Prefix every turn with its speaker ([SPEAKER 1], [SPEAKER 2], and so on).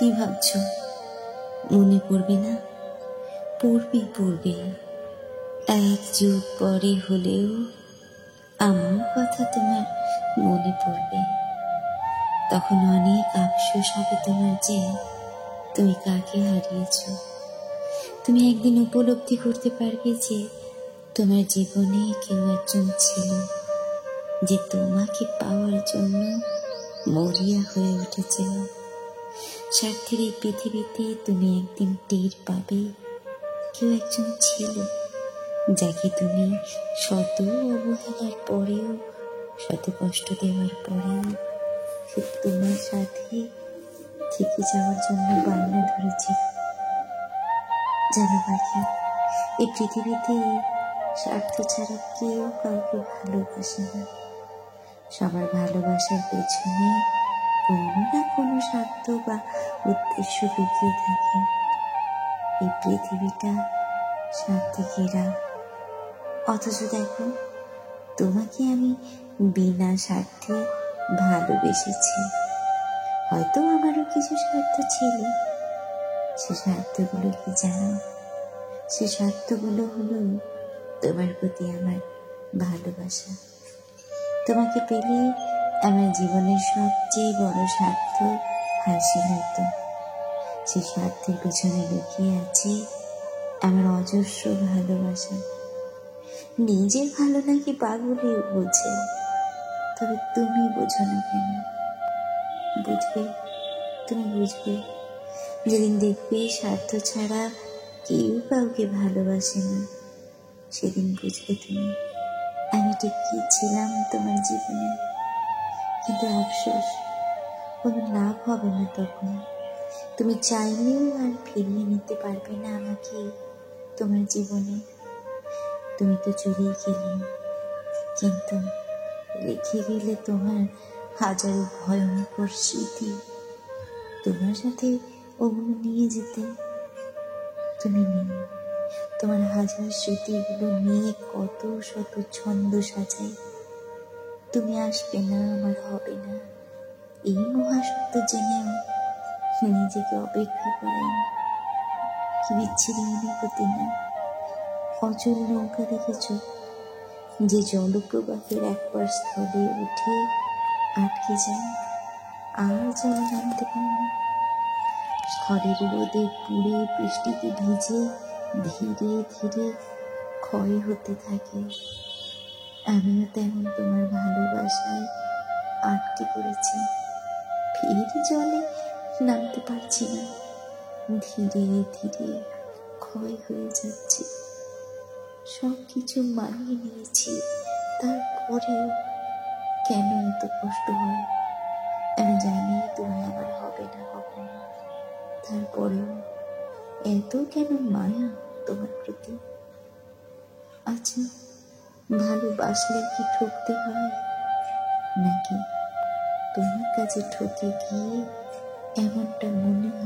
[SPEAKER 1] কি ভাবছ? মনে পড়বে না? পড়বে। 1 যুগ পরে হলেও আমার কথা তোমার মনে পড়বে। তখন অনেক আফসোস হবে তোমার যে তুমি কাকে হারিয়েছ। তুমি একদিন উপলব্ধি করতে পারবে যে তোমার জীবনে কেউ একজন ছিল যে তোমাকে পাওয়ার জন্য মরিয়া হয়ে উঠেছিল। স্বার্থের এই পৃথিবীতে তুমি একদিন টের পাবে কেউ একজন ছিল যাকে তুমি শত অবহেলার পরেও, শত কষ্ট দেওয়ার পরেও সে তোমার সাথে থেকে যাওয়ার জন্য বায়না ধরেছিল। জানো পাখি, এই পৃথিবীতে স্বার্থ ছাড়া কেউ কাউকে ভালোবাসে না। সবার ভালোবাসার পেছনে কোনো না কোনো স্বার্থ বা উদ্দেশ্য লুকিয়ে থাকে। এই পৃথিবীটা স্বার্থে ঘেরা, অথচ দেখো তোমাকে আমি বিনা স্বার্থে ভালোবেসেছি। হয়তো আমারও কিছু স্বার্থ ছিল। সে স্বার্থগুলো কি জানো? সে স্বার্থগুলো হলো তোমার প্রতি আমার ভালোবাসা। তোমাকে পেলে আমার জীবনের সবচেয়ে বড় স্বার্থ হাসিল হতো। সে স্বার্থের পেছনে লুকিয়ে আছে আমার অজস্র ভালোবাসা। নিজের ভালো নাকি পাগলেও বোঝে, তবে তুমি বোঝো না কেন? বুঝবে, তুমি বুঝবে যেদিন দেখবে স্বার্থ ছাড়া কেউ কাউকে ভালোবাসে না। সেদিন বুঝবে তুমি আমি ঠিক কি ছিলাম তোমার জীবনে। কিন্তু আফসোস, কোনো লাভ হবে না তখন। তুমি চাইলেও আর ফিরিয়ে নিতে পারবে না আমাকে তোমার জীবনে। তুমি তো চলেই গেলে, কিন্তু রেখে গেলে তোমার হাজারো ভয়ঙ্কর স্মৃতি। তোমার সাথে ওগুলো নিয়ে যেতে তুমি নেই। তোমার হাজার স্মৃতিগুলো নিয়ে কত শত ছন্দ সাজাই। তুমি আসবে না, আমার হবে না, এই মহাসত্য জেনেও নিজেকে অপেক্ষা করাই। কি বিচ্ছিরি অনুভূতি না? অচল নৌকা দেখেছ, যে জলপ্রবাহের একবার স্থলে উঠে আটকে যায়, আর জলে নামতে পারে না। স্থলের রোদে পুড়ে, বৃষ্টিতে ভিজে ধীরে ধীরে ক্ষয় হতে থাকে। আমিও তেমন তোমার ভালোবাসায় আটকে পড়েছি। ফিরে জলে নামতে পারছি না, ধীরে ধীরে ক্ষয় হয়ে যাচ্ছে। সব কিছু মানিয়ে নিয়েছি, তারপরেও কেন এত কষ্ট হয়? আমি জানি তুমি আমার হবে না। তারপরেও এত কেন মায়া তোমার প্রতি? আচ্ছা, ভালোবাসলে কি ঠকতে হয় নাকি তোমার কাছে ঠকে গিয়ে এমনটা মনে হয়?